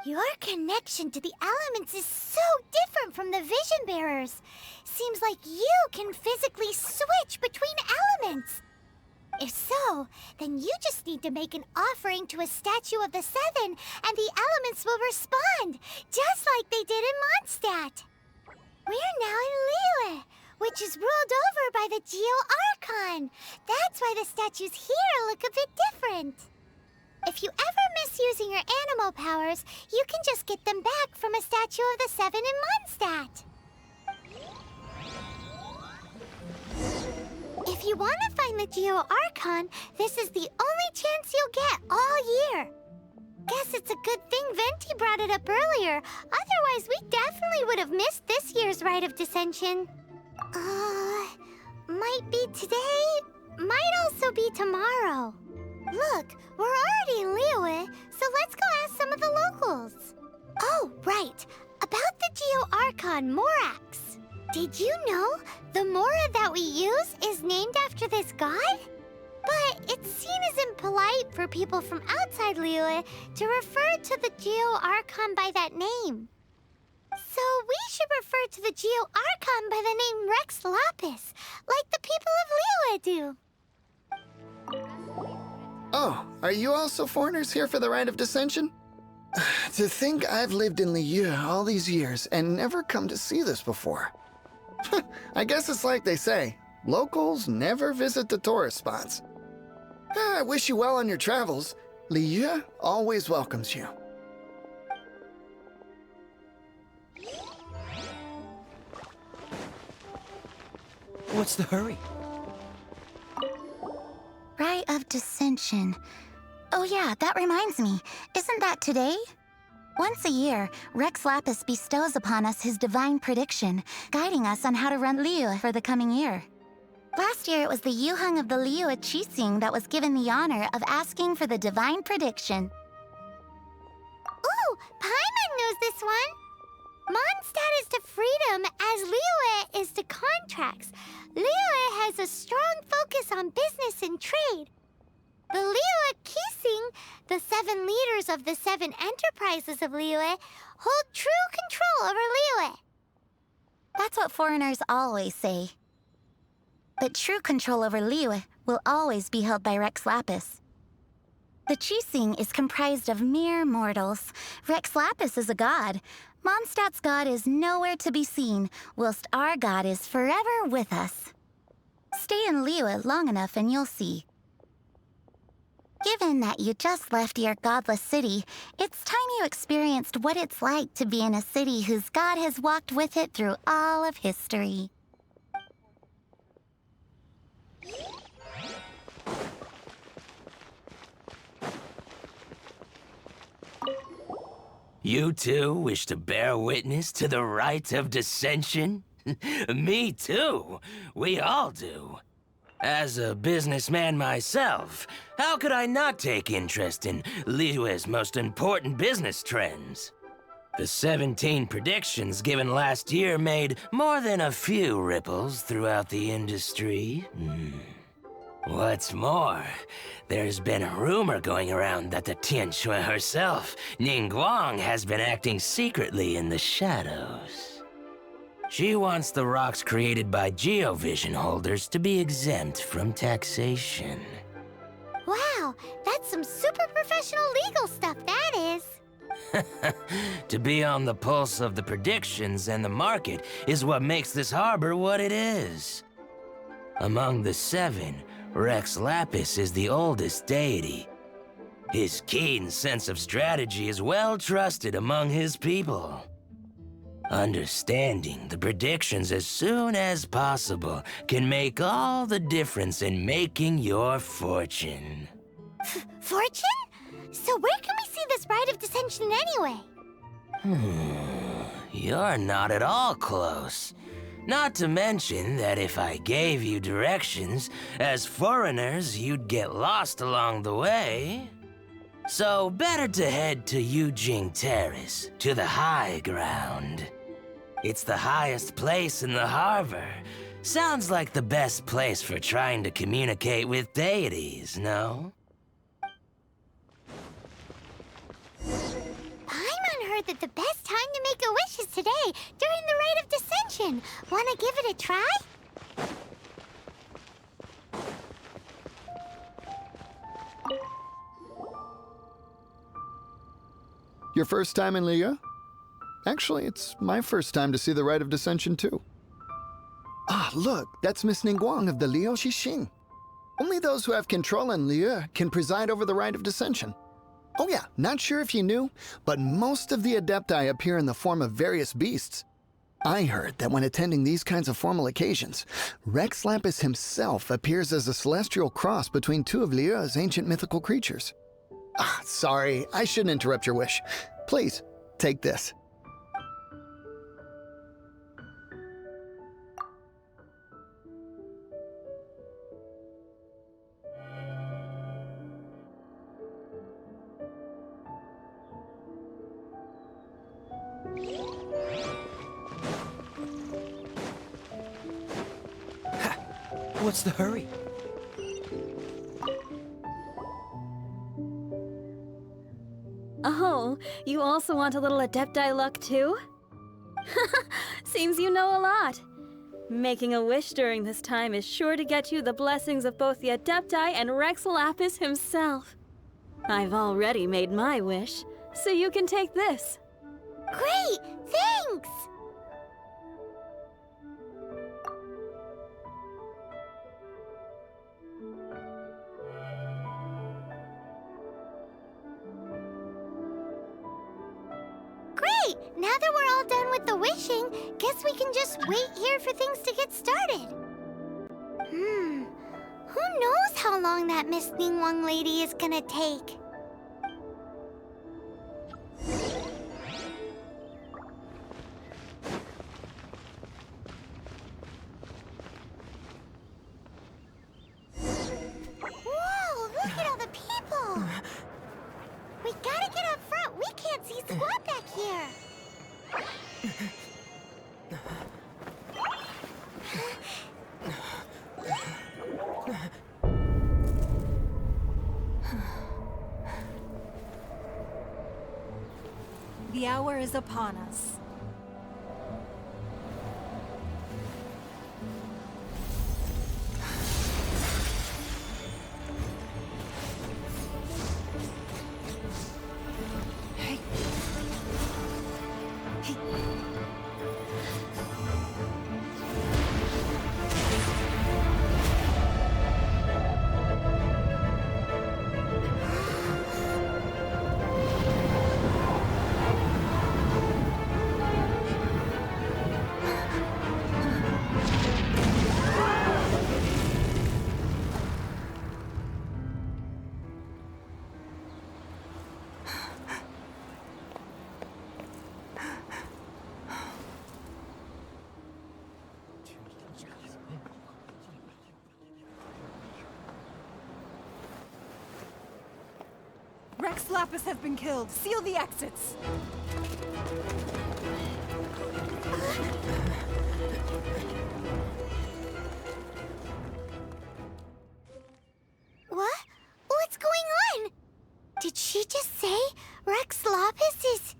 Your connection to the elements is so different from the vision bearers. Seems like you can physically switch between elements. If so, then you just need to make an offering to a statue of the Seven, and the elements will respond, just like they did in Mondstadt. We're now in Liyue, which is ruled over by the Geo-Archon. That's why the statues here look a bit different. If you ever miss using your animal powers, you can just get them back from a statue of the Seven in Mondstadt. If you want to find the Geo-Archon, this is the only chance you'll get all year. Guess it's a good thing Venti brought it up earlier. Otherwise, we definitely would have missed this year's Rite of Dissension. Might be today, might also be tomorrow. Look, we're already in Liyue, so let's go ask some of the locals. Oh, right. About the Geo-Archon Morax. Did you know the Mora that we use is named after this god? But it's seen as impolite for people from outside Liyue to refer to the Geo-Archon by that name. So we should refer to the Geo-Archon by the name Rex Lapis, like the people of Liyue do. Oh, are you also foreigners here for the Rite of Dissension? To think I've lived in Liyue all these years and never come to see this before. I guess it's like they say, locals never visit the tourist spots. I wish you well on your travels. Liyue always welcomes you. What's the hurry? Rite of Dissension. Oh yeah, that reminds me. Isn't that today? Once a year, Rex Lapis bestows upon us his divine prediction, guiding us on how to run Liyue for the coming year. Last year, it was the Yuheng of the Liyue Qixing that was given the honor of asking for the divine prediction. Ooh, Paimon knows this one. Mondstadt is to freedom as Liyue is to contracts. Liyue has a strong focus on business and trade. The Liyue Qixing, the 7 leaders of the 7 enterprises of Liyue, hold true control over Liyue. That's what foreigners always say. But true control over Liyue will always be held by Rex Lapis. The Qixing is comprised of mere mortals. Rex Lapis is a god. Mondstadt's god is nowhere to be seen, whilst our god is forever with us. Stay in Liyue long enough and you'll see. Given that you just left your godless city, it's time you experienced what it's like to be in a city whose god has walked with it through all of history. You two wish to bear witness to the Rite of Dissension? Me too. We all do. As a businessman myself, how could I not take interest in Liyue's most important business trends? The 17 predictions given last year made more than a few ripples throughout the industry. What's more, there's been a rumor going around that the Tianshui herself, Ningguang, has been acting secretly in the shadows. She wants the rocks created by Geovision holders to be exempt from taxation. Wow, that's some super professional legal stuff, that is. To be on the pulse of the predictions and the market is what makes this harbor what it is. Among the 7, Rex Lapis is the oldest deity. His keen sense of strategy is well trusted among his people. Understanding the predictions as soon as possible can make all the difference in making your fortune. Fortune? So where can we see this Rite of Dissension anyway? You're not at all close. Not to mention that if I gave you directions, as foreigners, you'd get lost along the way. So better to head to Yujing Terrace, to the high ground. It's the highest place in the harbor. Sounds like the best place for trying to communicate with deities, no? Paimon heard that the best time to make a wish is today, during the Rite of Dissension. Wanna give it a try? Your first time in Liyue? Actually, it's my first time to see the Rite of Dissension, too. Ah, look, that's Miss Ningguang of the Liu Xixing. Only those who have control in Liyue can preside over the Rite of Dissension. Oh yeah, not sure if you knew, but most of the Adepti appear in the form of various beasts. I heard that when attending these kinds of formal occasions, Rex Lapis himself appears as a celestial cross between two of Liyue's ancient mythical creatures. Ah, sorry, I shouldn't interrupt your wish. Please, take this. What's the hurry? Oh, you also want a little Adepti luck too? Seems you know a lot. Making a wish during this time is sure to get you the blessings of both the Adepti and Rex Lapis himself. I've already made my wish, so you can take this. Great! Thanks! Great! Now that we're all done with the wishing, guess we can just wait here for things to get started. Who knows how long that Miss Ningguang lady is gonna take? Whoa, look at all the people! We gotta get up front. We can't see squat back here. The hour is upon us. Rex Lapis has been killed. Seal the exits. What? What's going on? Did she just say Rex Lapis is...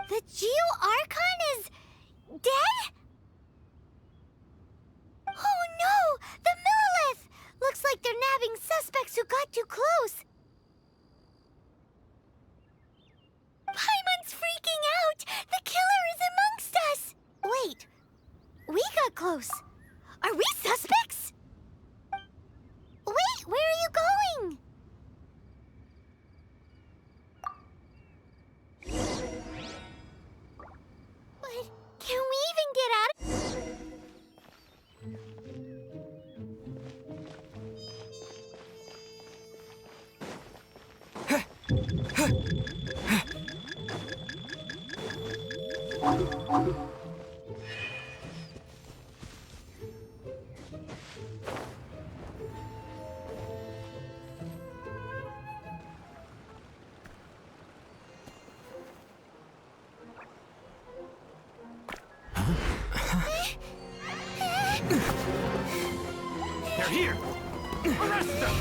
The Geo-Archon is... dead? Oh no! The Millilith! Looks like they're nabbing suspects who got too close. Paimon's freaking out! The killer is amongst us! Wait, we got close. Are we suspects? Wait, where are you going? But can we even get out of... They're here! Arrest them!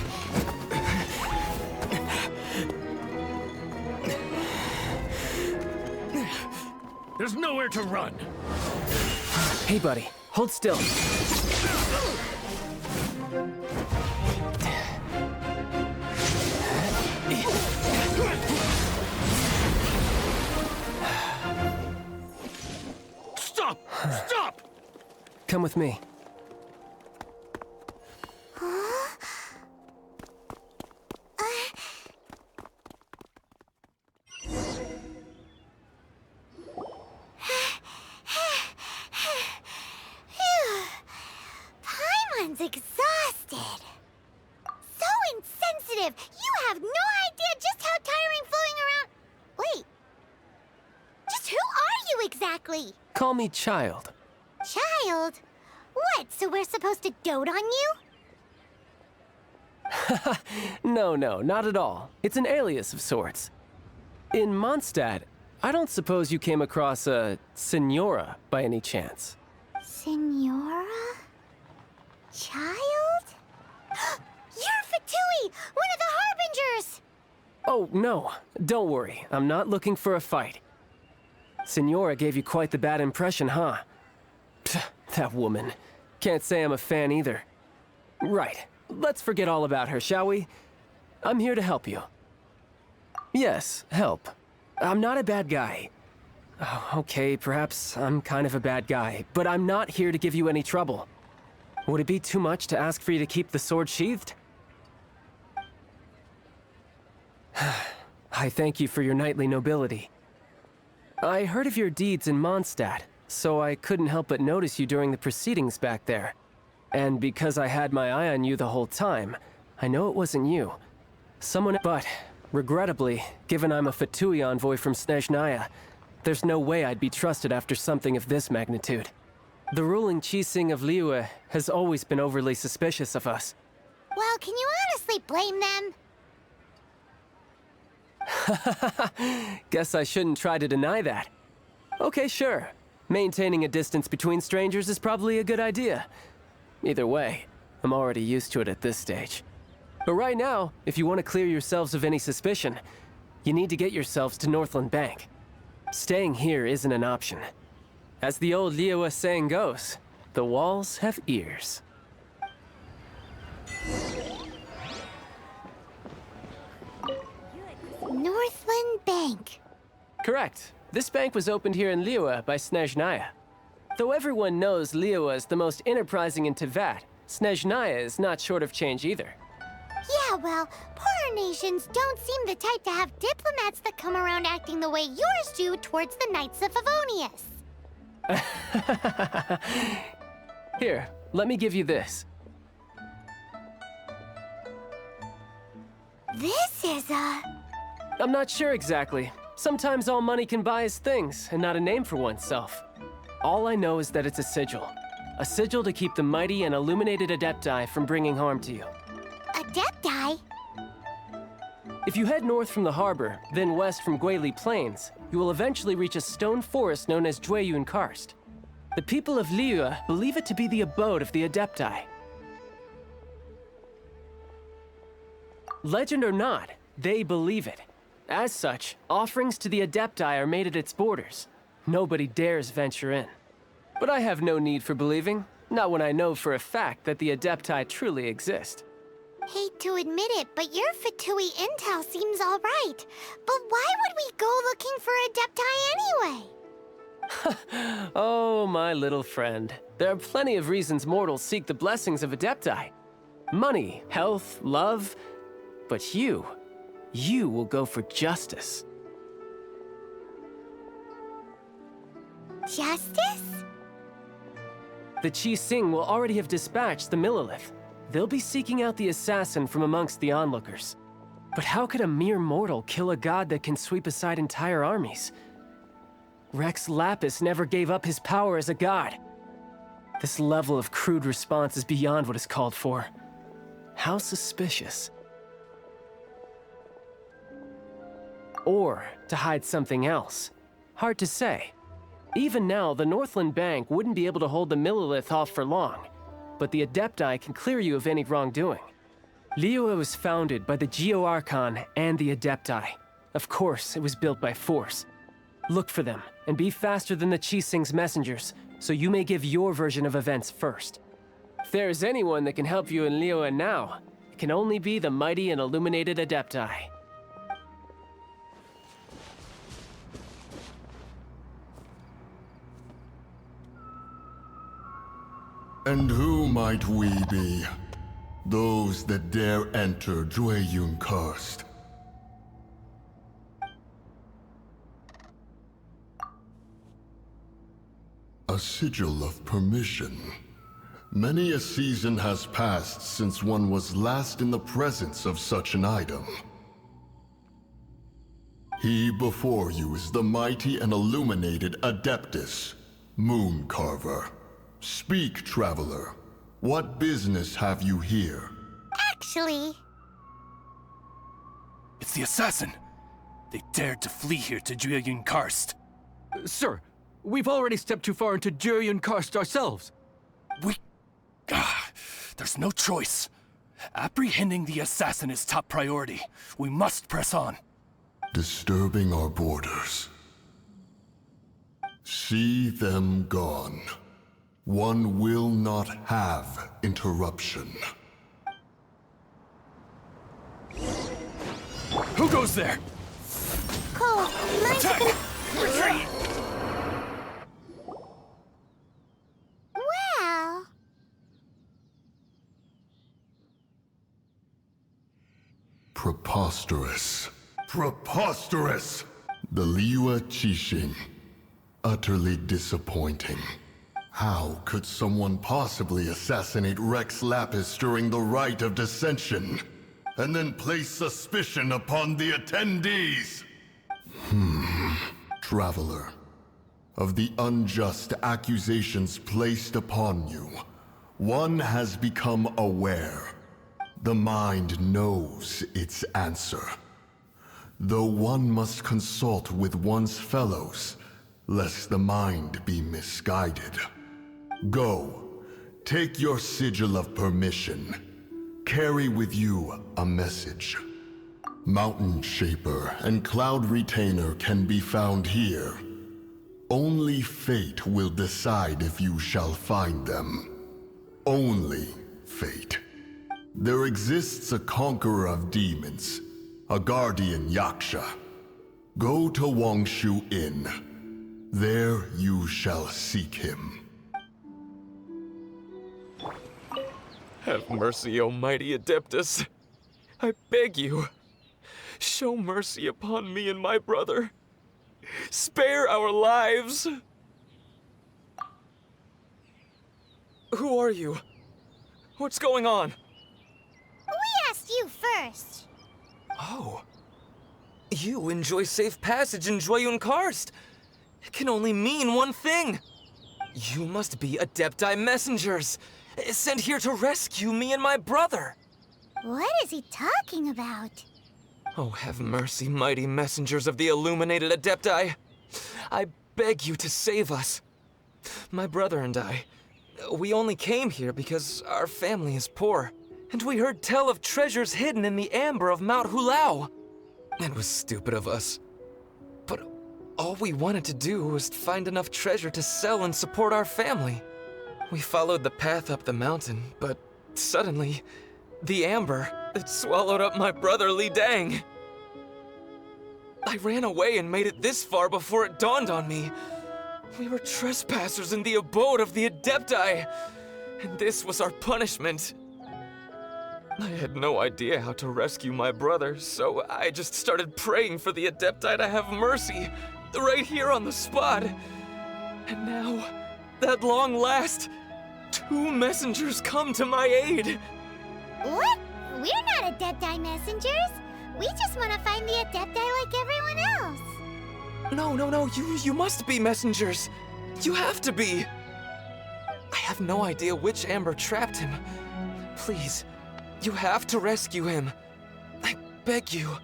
There's nowhere to run. Hey, buddy. Hold still. Stop! Stop! Come with me. Paimon's exhausted. So insensitive. You have no idea just how tiring floating around. Wait. Just who are you exactly? Call me Child. Child? What, so we're supposed to dote on you? No, not at all. It's an alias of sorts. In Mondstadt, I don't suppose you came across a Senora by any chance. Senora? Child? You're Fatui, one of the Harbingers! Oh, no. Don't worry. I'm not looking for a fight. Senora gave you quite the bad impression, huh? Pfft, that woman. Can't say I'm a fan either. Right. Let's forget all about her, shall we? I'm here to help you. Yes, help. I'm not a bad guy. Oh, okay, perhaps I'm kind of a bad guy, but I'm not here to give you any trouble. Would it be too much to ask for you to keep the sword sheathed? I thank you for your knightly nobility. I heard of your deeds in Mondstadt, so I couldn't help but notice you during the proceedings back there. And because I had my eye on you the whole time, I know it wasn't you. Someone... But, regrettably, given I'm a Fatui envoy from Snezhnaya, there's no way I'd be trusted after something of this magnitude. The ruling Qixing of Liyue has always been overly suspicious of us. Well, can you honestly blame them? Guess I shouldn't try to deny that. Okay, sure. Maintaining a distance between strangers is probably a good idea. Either way, I'm already used to it at this stage. But right now, if you want to clear yourselves of any suspicion, you need to get yourselves to Northland Bank. Staying here isn't an option. As the old Liyue saying goes, the walls have ears. Northland Bank. Correct. This bank was opened here in Liyue by Snezhnaya. Though everyone knows Liyue is the most enterprising in Teyvat, Snezhnaya is not short of change either. Yeah, well, poorer nations don't seem the type to have diplomats that come around acting the way yours do towards the Knights of Favonius. Here, let me give you this. This is a... I'm not sure exactly. Sometimes all money can buy is things, and not a name for oneself. All I know is that it's a sigil. A sigil to keep the mighty and illuminated Adepti from bringing harm to you. Adepti? If you head north from the harbor, then west from Guili Plains, you will eventually reach a stone forest known as Jueyun Karst. The people of Liyue believe it to be the abode of the Adepti. Legend or not, they believe it. As such, offerings to the Adepti are made at its borders. Nobody dares venture in. But I have no need for believing, not when I know for a fact that the Adepti truly exist. Hate to admit it, but your Fatui intel seems all right. But why would we go looking for Adepti anyway? Oh, my little friend. There are plenty of reasons mortals seek the blessings of Adepti. Money, health, love. But you will go for justice. Justice? The Qixing will already have dispatched the Millelith. They'll be seeking out the assassin from amongst the onlookers. But how could a mere mortal kill a god that can sweep aside entire armies? Rex Lapis never gave up his power as a god. This level of crude response is beyond what is called for. How suspicious. Or to hide something else. Hard to say. Even now, the Northland Bank wouldn't be able to hold the Millelith off for long, but the Adepti can clear you of any wrongdoing. Liyue was founded by the Geo Archon and the Adepti. Of course, it was built by force. Look for them, and be faster than the Qixing's messengers, so you may give your version of events first. If there is anyone that can help you in Liyue now, it can only be the mighty and illuminated Adepti. And who might we be? Those that dare enter Jueyun Karst. A sigil of permission. Many a season has passed since one was last in the presence of such an item. He before you is the mighty and illuminated Adeptus, Moon Carver. Speak, traveler. What business have you here? Actually, It's the assassin. They dared to flee here to Jueyun Karst. Sir, we've already stepped too far into Jueyun Karst ourselves. There's no choice. Apprehending the assassin is top priority. We must press on. Disturbing our borders. See them gone. One will not have interruption. Who goes there? Cole, mine's Attack! gonna... Retreat! Well... Preposterous. Preposterous! The Liyue Qixing. Utterly disappointing. How could someone possibly assassinate Rex Lapis during the Rite of Dissension, and then place suspicion upon the attendees? Traveler, of the unjust accusations placed upon you, one has become aware. The mind knows its answer. Though one must consult with one's fellows, lest the mind be misguided. Go, take your sigil of permission. Carry with you a message. Mountain Shaper and Cloud Retainer can be found here. Only fate will decide if you shall find them. Only fate. There exists a conqueror of demons, a guardian Yaksha. Go to Wangshu Inn. There you shall seek him. Have mercy, O mighty Adeptus. I beg you, show mercy upon me and my brother. Spare our lives. Who are you? What's going on? We asked you first. Oh. You enjoy safe passage in Jueyun Karst. It can only mean one thing. You must be Adepti messengers, sent here to rescue me and my brother. What is he talking about? Oh, have mercy, mighty messengers of the illuminated Adepti. I beg you to save us. My brother and I, we only came here because our family is poor, and we heard tell of treasures hidden in the amber of Mount Hulao. It was stupid of us. But all we wanted to do was find enough treasure to sell and support our family. We followed the path up the mountain, but suddenly, the amber, it swallowed up my brother Li Dang. I ran away and made it this far before it dawned on me. We were trespassers in the abode of the Adepti, and this was our punishment. I had no idea how to rescue my brother, so I just started praying for the Adepti to have mercy, right here on the spot. And now, at long last, 2 messengers come to my aid. What? We're not Adepti messengers. We just want to find the Adepti like everyone else. No, you must be messengers. You have to be. I have no idea which amber trapped him. Please, you have to rescue him. I beg you,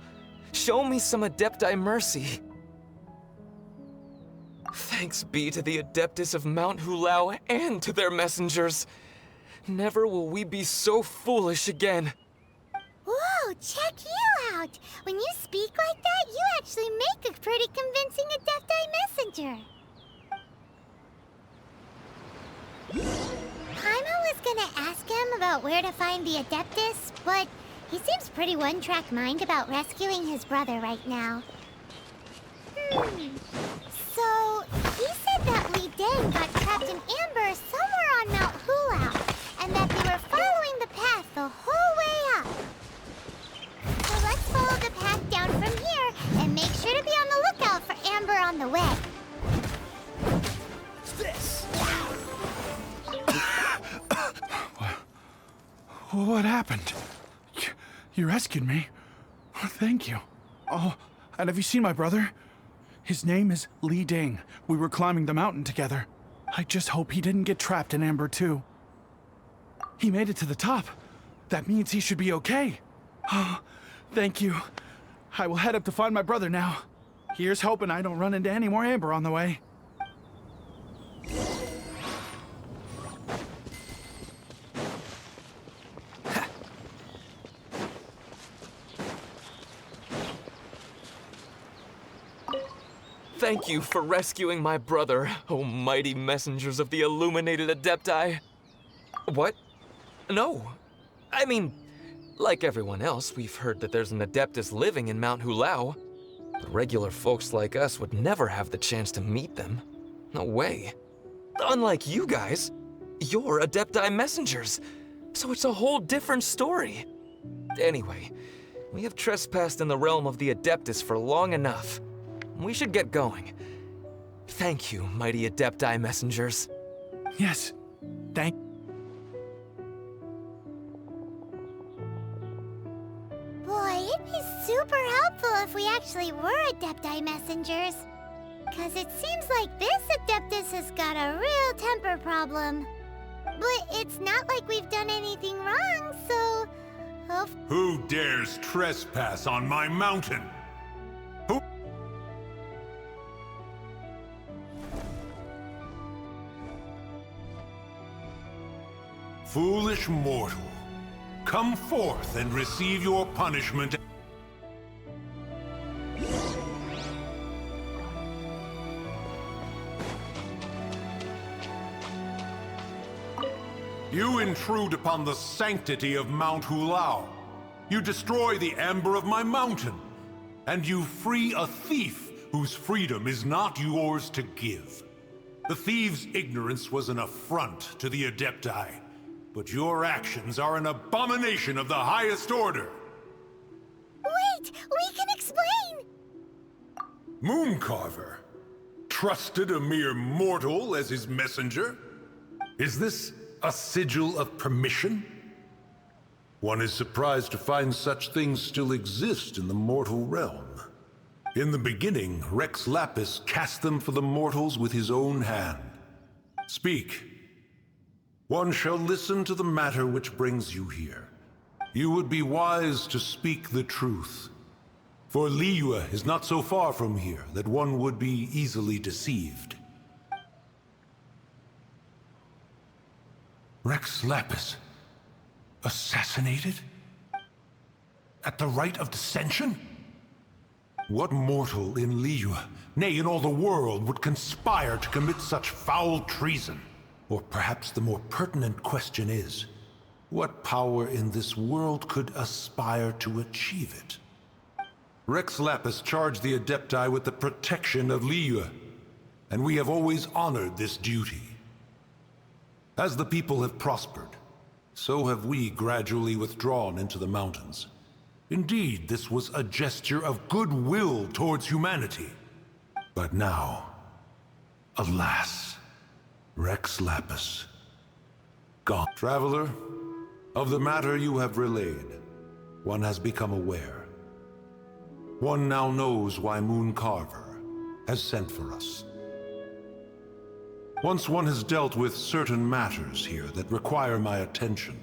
show me some Adepti mercy. Thanks be to the Adeptus of Mount Hulao and to their messengers. Never will we be so foolish again. Whoa, check you out! When you speak like that, you actually make a pretty convincing Adepti about where to find the Adeptus, but he seems pretty one-track mind about rescuing his brother right now. So, he said that Li Deng got trapped in amber somewhere on Mount Hulao, and that they were following the path the whole way up. So let's follow the path down from here, and make sure to be on the lookout for amber on the way. What happened? You rescued me. Thank you. Oh, and have you seen my brother? His name is Li Deng. We were climbing the mountain together. I just hope he didn't get trapped in amber too. He made it to the top. That means he should be okay. Oh, thank you. I will head up to find my brother now. Here's hoping I don't run into any more amber on the way. Thank you for rescuing my brother, oh mighty messengers of the illuminated Adepti. What? No. I mean, like everyone else, we've heard that there's an Adeptus living in Mount Hulao. But regular folks like us would never have the chance to meet them. No way. Unlike you guys, you're Adepti messengers, so it's a whole different story. Anyway, we have trespassed in the realm of the Adeptus for long enough. We should get going. Thank you, mighty Adepti messengers. Yes, thank. Boy, it'd be super helpful if we actually were Adepti messengers. Cause it seems like this Adeptus has got a real temper problem. But it's not like we've done anything wrong, so... Who dares trespass on my mountain? Who? Foolish mortal, come forth and receive your punishment. You intrude upon the sanctity of Mount Hulao. You destroy the amber of my mountain. And you free a thief whose freedom is not yours to give. The thief's ignorance was an affront to the Adepti. But your actions are an abomination of the highest order. Wait! We can explain! Mooncarver trusted a mere mortal as his messenger? Is this a sigil of permission? One is surprised to find such things still exist in the mortal realm. In the beginning, Rex Lapis cast them for the mortals with his own hand. Speak. One shall listen to the matter which brings you here. You would be wise to speak the truth. For Liyue is not so far from here that one would be easily deceived. Rex Lapis, assassinated? At the rite of dissension? What mortal in Liyue, nay in all the world, would conspire to commit such foul treason? Or perhaps the more pertinent question is, what power in this world could aspire to achieve it? Rex Lapis charged the Adepti with the protection of Liyue, and we have always honored this duty. As the people have prospered, so have we gradually withdrawn into the mountains. Indeed, this was a gesture of goodwill towards humanity. But now, alas, Rex Lapis, gone. Traveler, of the matter you have relayed, one has become aware. One now knows why Mooncarver has sent for us. Once one has dealt with certain matters here that require my attention,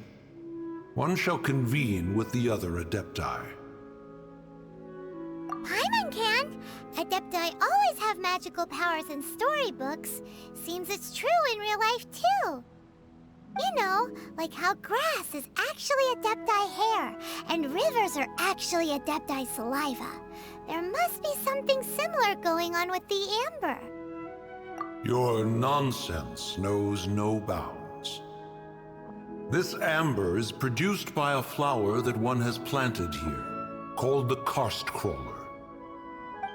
one shall convene with the other Adepti. Paimon can! Adepti always have magical powers in storybooks. Seems it's true in real life, too. You know, like how grass is actually Adepti hair, and rivers are actually Adepti saliva. There must be something similar going on with the amber. Your nonsense knows no bounds. This amber is produced by a flower that one has planted here, called the karst crawler.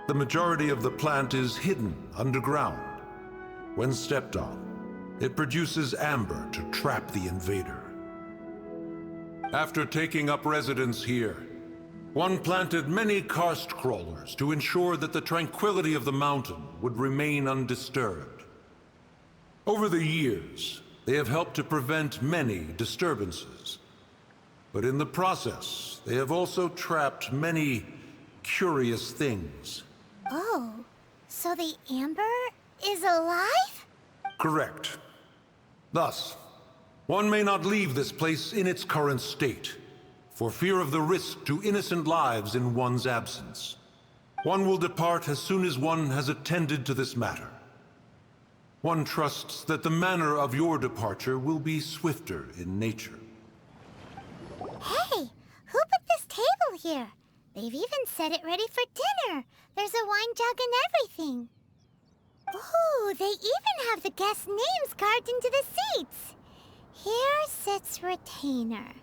The majority of the plant is hidden underground. When stepped on, it produces amber to trap the invader. After taking up residence here, one planted many karst crawlers to ensure that the tranquility of the mountain would remain undisturbed. Over the years, they have helped to prevent many disturbances. But in the process, they have also trapped many curious things. Oh, so the amber is alive? Correct. Thus, one may not leave this place in its current state, for fear of the risk to innocent lives in one's absence. One will depart as soon as one has attended to this matter. One trusts that the manner of your departure will be swifter in nature. Hey, who put this table here? They've even set it ready for dinner. There's a wine jug and everything. Ooh, they even have the guests' names carved into the seats. Here sits Retainer.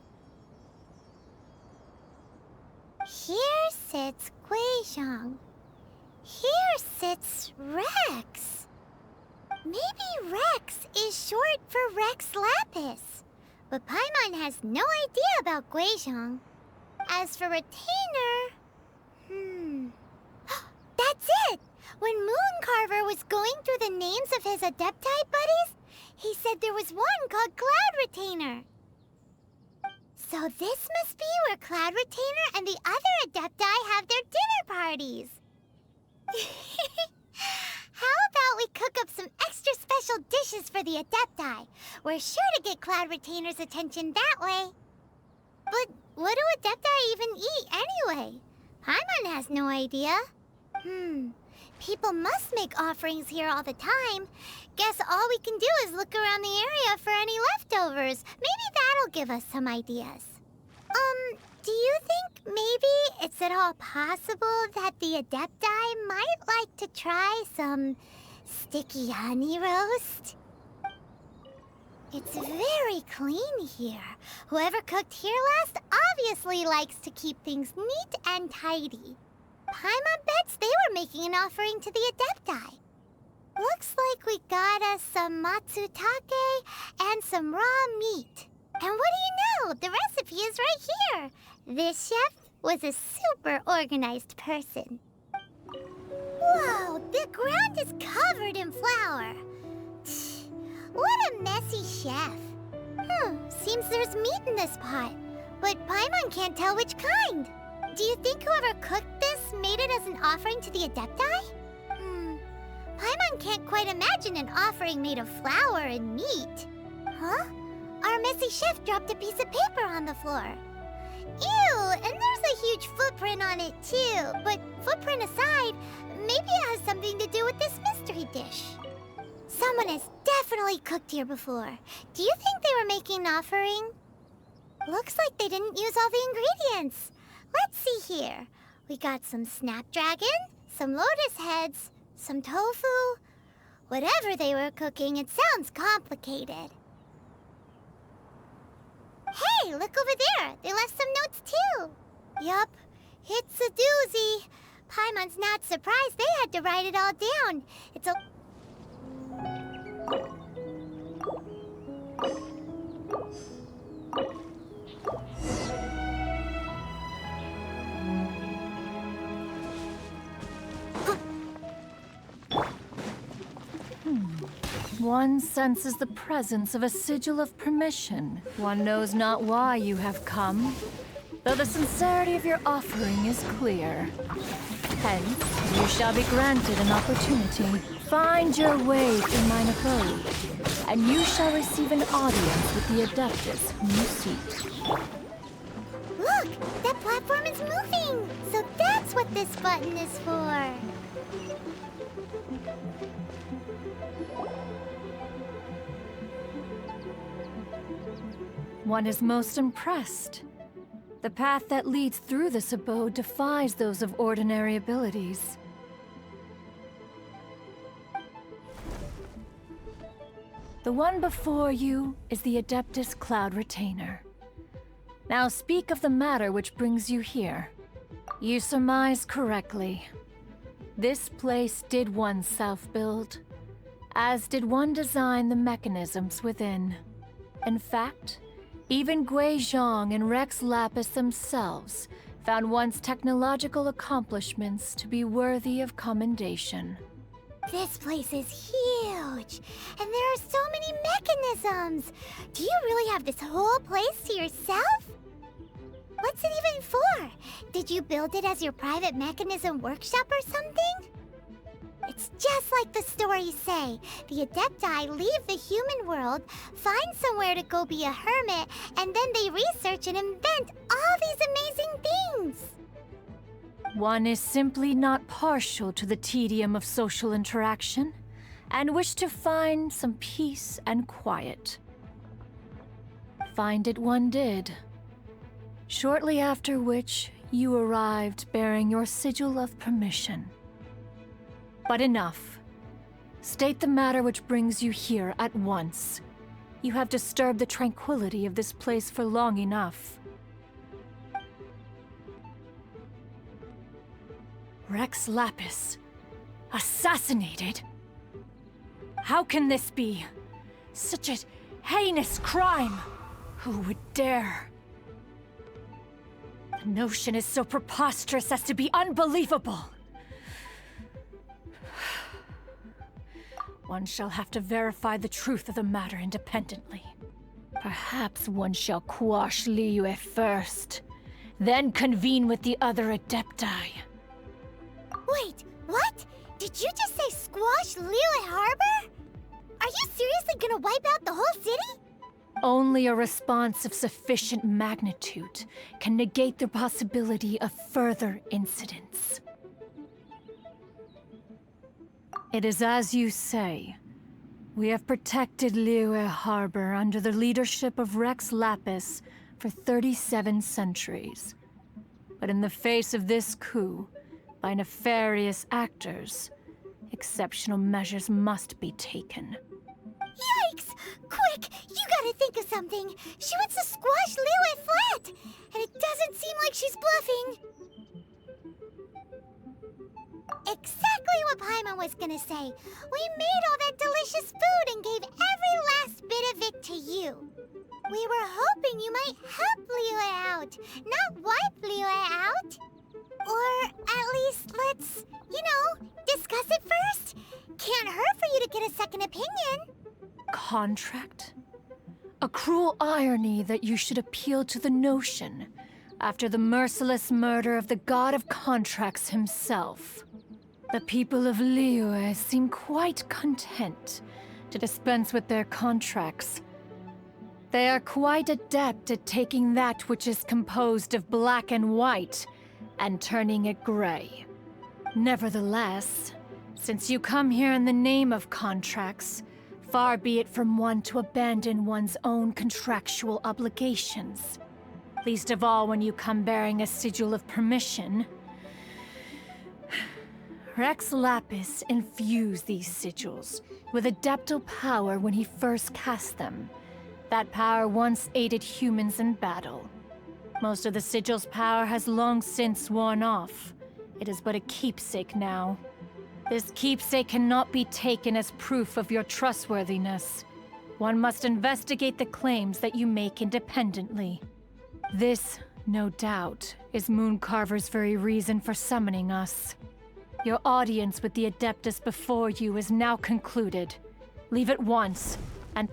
Here sits Guizhong. Here sits Rex. Maybe Rex is short for Rex Lapis. But Paimon has no idea about Guizhong. As for Retainer... That's it! When Mooncarver was going through the names of his Adepti buddies, he said there was one called Cloud Retainer. So this must be where Cloud Retainer and the other Adepti have their dinner parties. How about we cook up some extra special dishes for the Adepti? We're sure to get Cloud Retainer's attention that way. But what do Adepti even eat anyway? Paimon has no idea. People must make offerings here all the time. Guess all we can do is look around the area for any leftovers. Maybe that'll give us some ideas. Do you think maybe it's at all possible that the Adepti might like to try some sticky honey roast? It's very clean here. Whoever cooked here last obviously likes to keep things neat and tidy. Paimon bets they were making an offering to the Adepti. Looks like we got us some matsutake and some raw meat. And what do you know? The recipe is right here. This chef was a super organized person. Whoa, the ground is covered in flour. What a messy chef. Seems there's meat in this pot, but Paimon can't tell which kind. Do you think whoever cooked this made it as an offering to the Adepti? Paimon can't quite imagine an offering made of flour and meat. Huh? Our messy chef dropped a piece of paper on the floor. Ew, and there's a huge footprint on it too. But footprint aside, maybe it has something to do with this mystery dish. Someone has definitely cooked here before. Do you think they were making an offering? Looks like they didn't use all the ingredients. Let's see here. We got some snapdragon, some lotus heads, some tofu. Whatever they were cooking, it sounds complicated. Hey, look over there. They left some notes too. Yup, it's a doozy. Paimon's not surprised they had to write it all down. It's a... One senses the presence of a sigil of permission. One knows not why you have come, though the sincerity of your offering is clear. Hence, you shall be granted an opportunity. Find your way to mine abode, and you shall receive an audience with the Adeptus whom you seek. Look! That platform is moving! So that's what this button is for! One is most impressed. The path that leads through this abode defies those of ordinary abilities. The one before you is the Adeptus Cloud Retainer. Now speak of the matter which brings you here. You surmise correctly. This place did one self-build, as did one design the mechanisms within. In fact, even Gui Zhang and Rex Lapis themselves found one's technological accomplishments to be worthy of commendation. This place is huge, and there are so many mechanisms. Do you really have this whole place to yourself? What's it even for? Did you build it as your private mechanism workshop or something? It's just like the stories say. The Adepti leave the human world, find somewhere to go be a hermit, and then they research and invent all these amazing things. One is simply not partial to the tedium of social interaction, and wish to find some peace and quiet. Find it one did. Shortly after which, you arrived bearing your sigil of permission. But enough. State the matter which brings you here at once. You have disturbed the tranquility of this place for long enough. Rex Lapis, assassinated? How can this be? Such a heinous crime! Who would dare? The notion is so preposterous as to be unbelievable. One shall have to verify the truth of the matter independently. Perhaps one shall quash Liyue first, then convene with the other Adepti. Wait, what? Did you just say squash Liyue Harbor? Are you seriously gonna wipe out the whole city? Only a response of sufficient magnitude can negate the possibility of further incidents. It is as you say. We have protected Liyue Harbor under the leadership of Rex Lapis for 37 centuries. But in the face of this coup, by nefarious actors, exceptional measures must be taken. Yikes! Quick, you gotta think of something. She wants to squash Liyue flat, and it doesn't seem like she's bluffing. Exactly what Paimon was gonna say. We made all that delicious food and gave every last bit of it to you. We were hoping you might help Liyue out, not wipe Liyue out. Or at least let's, discuss it first. Can't hurt for you to get a second opinion. Contract? A cruel irony that you should appeal to the notion after the merciless murder of the god of contracts himself. The people of Liyue seem quite content to dispense with their contracts. They are quite adept at taking that which is composed of black and white and turning it gray. Nevertheless, since you come here in the name of contracts, far be it from one to abandon one's own contractual obligations. Least of all when you come bearing a sigil of permission. Rex Lapis infused these sigils with adeptal power when he first cast them. That power once aided humans in battle. Most of the sigil's power has long since worn off. It is but a keepsake now. This keepsake cannot be taken as proof of your trustworthiness. One must investigate the claims that you make independently. This, no doubt, is Mooncarver's very reason for summoning us. Your audience with the Adeptus before you is now concluded. Leave at once, and...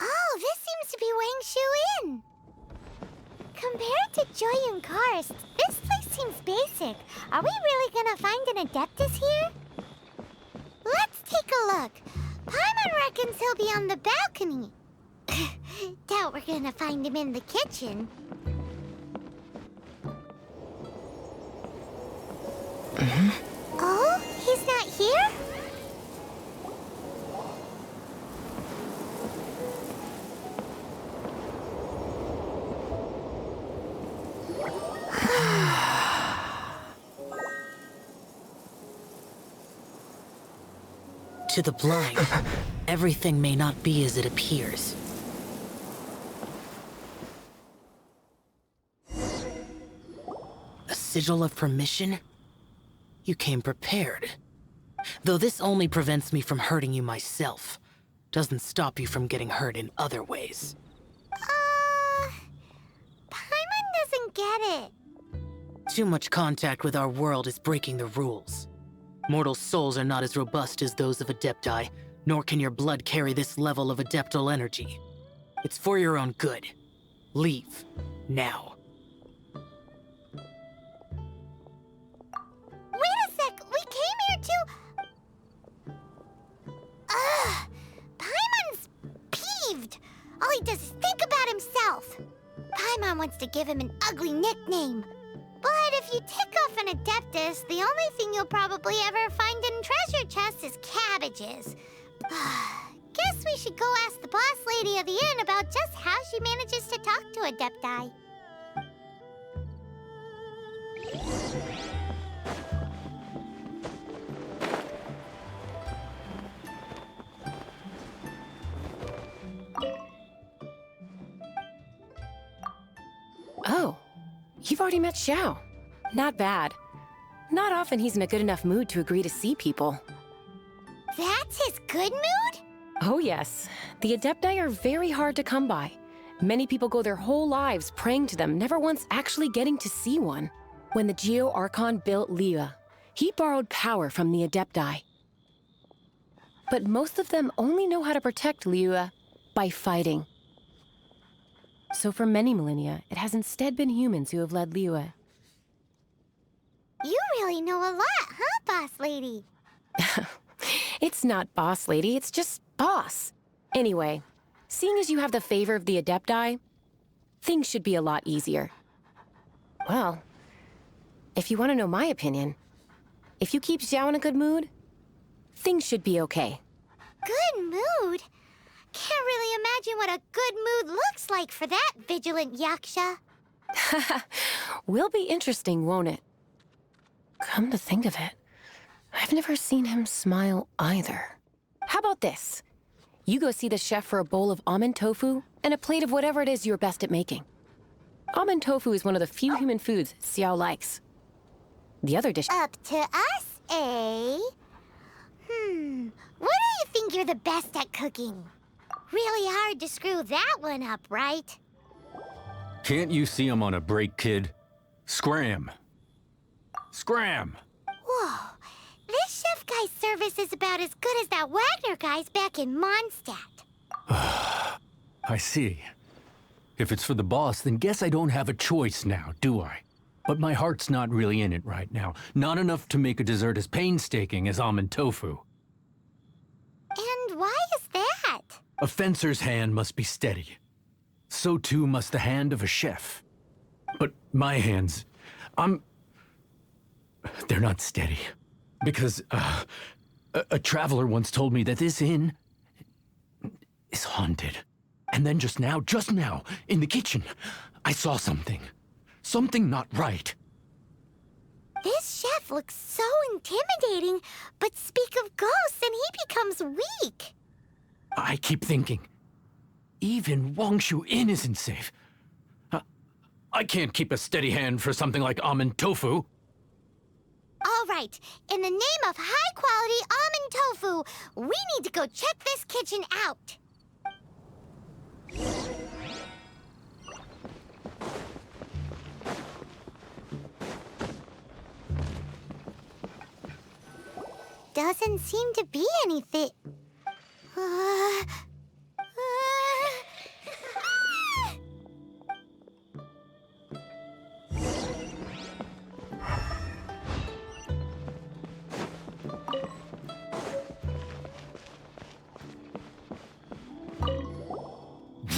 Oh, this seems to be weighing Shu in. Compared to Joyun Karst, this place seems basic. Are we really gonna find an Adeptus here? Let's take a look. Paimon reckons he'll be on the balcony. Doubt we're gonna find him in the kitchen. Oh, he's not here? To the blind, everything may not be as it appears. A sigil of permission? You came prepared. Though this only prevents me from hurting you myself, doesn't stop you from getting hurt in other ways. Paimon doesn't get it. Too much contact with our world is breaking the rules. Mortal souls are not as robust as those of Adepti, nor can your blood carry this level of adeptal energy. It's for your own good. Leave. Now. Wait a sec! We came here to... Paimon's peeved! All he does is think about himself. Paimon wants to give him an ugly nickname. But if you tick off an Adeptus, the only thing you'll probably ever find in treasure chests is cabbages. Guess we should go ask the boss lady of the inn about just how she manages to talk to Adepti. Oh, you've already met Xiao. Not bad. Not often he's in a good enough mood to agree to see people. That's his good mood? Oh yes. The Adepti are very hard to come by. Many people go their whole lives praying to them, never once actually getting to see one. When the Geo-Archon built Liyue, he borrowed power from the Adepti. But most of them only know how to protect Liyue by fighting. So for many millennia, it has instead been humans who have led Liyue. You really know a lot, huh, boss lady? It's not boss lady, it's just boss. Anyway, seeing as you have the favor of the Adepti, things should be a lot easier. Well, if you want to know my opinion, if you keep Xiao in a good mood, things should be okay. Good mood? Can't really imagine what a good mood looks like for that vigilant yaksha. Will be interesting, won't it? Come to think of it, I've never seen him smile either. How about this? You go see the chef for a bowl of almond tofu and a plate of whatever it is you're best at making. Almond tofu is one of the few human foods Xiao likes. The other dish... Up to us, eh? What do you think you're the best at cooking? Really hard to screw that one up, right? Can't you see I'm on a break, kid? Scram. Scram! Whoa, this chef guy's service is about as good as that Wagner guy's back in Mondstadt. I see. If it's for the boss, then guess I don't have a choice now, do I? But my heart's not really in it right now. Not enough to make a dessert as painstaking as almond tofu. And why is that? A fencer's hand must be steady. So too must the hand of a chef. But my hands, they're not steady. Because, a traveler once told me that this inn is haunted. And then just now, in the kitchen, I saw something. Something not right. This chef looks so intimidating, but speak of ghosts and he becomes weak. I keep thinking, even Wangshu Inn isn't safe. I can't keep a steady hand for something like almond tofu. All right, in the name of high-quality almond tofu, we need to go check this kitchen out. Doesn't seem to be anything.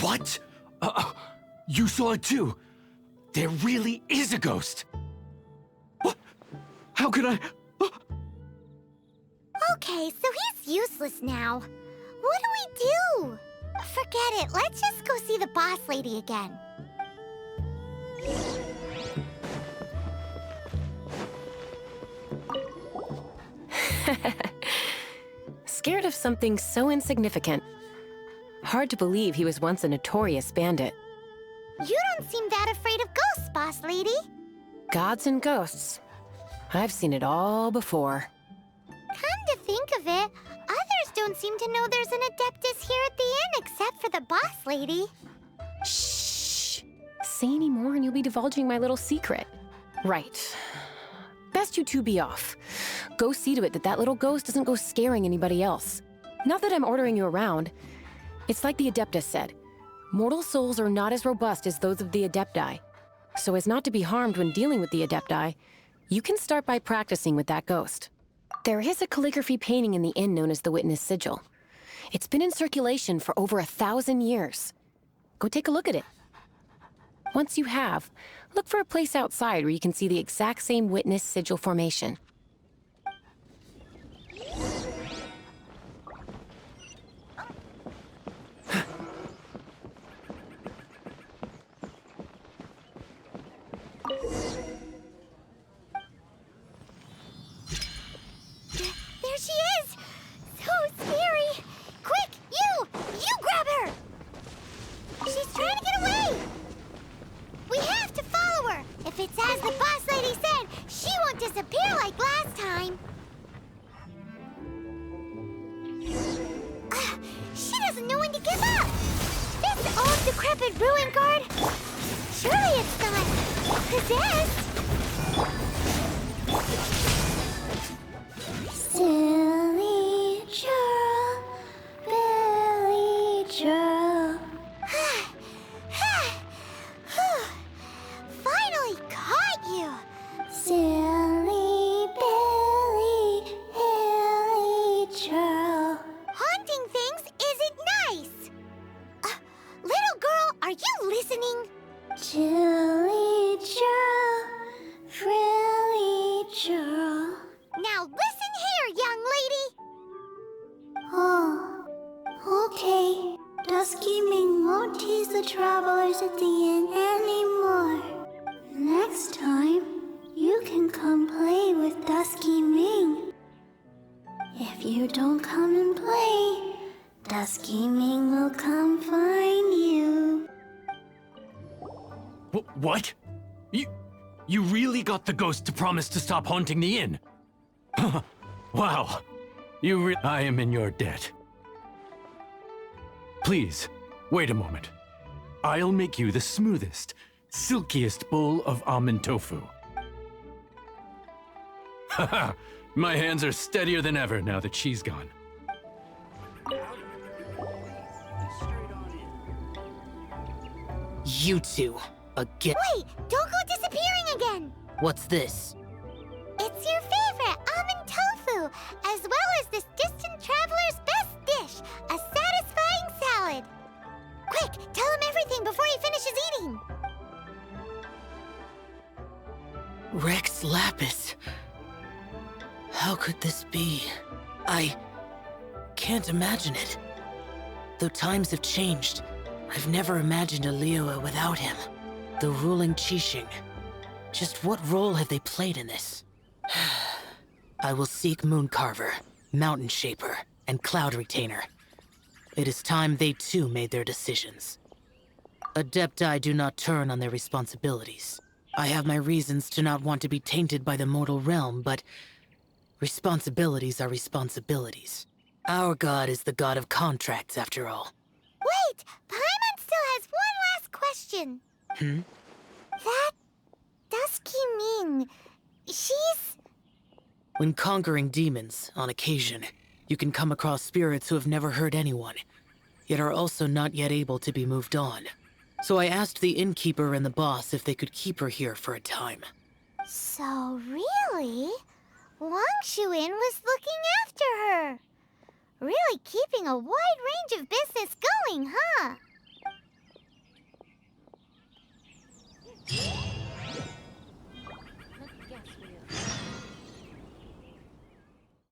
What? You saw it too? There really is a ghost. What? How could I? Okay, so he's useless now. What do we do? Forget it. Let's just go see the boss lady again. Scared of something so insignificant. Hard to believe he was once a notorious bandit. You don't seem that afraid of ghosts, boss lady. Gods and ghosts. I've seen it all before. Come to think of it, others don't seem to know there's an Adeptus here at the inn except for the boss lady. Shh! Say any more and you'll be divulging my little secret. Right. Best you two be off. Go see to it that that little ghost doesn't go scaring anybody else. Not that I'm ordering you around. It's like the Adeptus said. Mortal souls are not as robust as those of the Adepti. So as not to be harmed when dealing with the Adepti, you can start by practicing with that ghost. There is a calligraphy painting in the inn known as the Witness Sigil. It's been in circulation for over 1,000 years. Go take a look at it. Once you have, look for a place outside where you can see the exact same Witness Sigil formation. There she is! So scary! Quick, you! You grab her! She's trying to get away! We have to follow her! If it's as the boss lady said, she won't disappear like last time! She doesn't know when to give up! This old decrepit ruin guard! Surely it's not possessed! Silly churl, Billy churl. Finally caught you! Silly Billy, Hilly churl. Haunting things isn't nice! Little girl, are you listening? Chilly churl, frilly churl. Now listen here, young lady! Oh, okay. Dusky Ming won't tease the travelers at the inn anymore. Next time, you can come play with Dusky Ming. If you don't come and play, Dusky Ming will come find you. What? You really got the ghost to promise to stop haunting the inn? Wow. I am in your debt. Please, wait a moment. I'll make you the smoothest, silkiest bowl of almond tofu. Haha, my hands are steadier than ever now that she's gone. You two, again. Wait, don't go disappearing again! What's this? It's your favorite almond tofu, as well as this distant traveler's best dish, a satisfying salad. Quick, tell him everything before he finishes eating. Rex Lapis. How could this be? I can't imagine it. Though times have changed, I've never imagined a Liyue without him. The ruling Qixing. Just what role have they played in this? I will seek Mooncarver, Mountain Shaper, and Cloud Retainer. It is time they too made their decisions. Adepti do not turn on their responsibilities. I have my reasons to not want to be tainted by the mortal realm, but responsibilities are responsibilities. Our god is the god of contracts, after all. Wait, Paimon still has one last question. That Dusky Ming, she's... When conquering demons, on occasion, you can come across spirits who have never hurt anyone, yet are also not yet able to be moved on. So I asked the innkeeper and the boss if they could keep her here for a time. So really, Wangshu Inn was looking after her. Really keeping a wide range of business going, huh?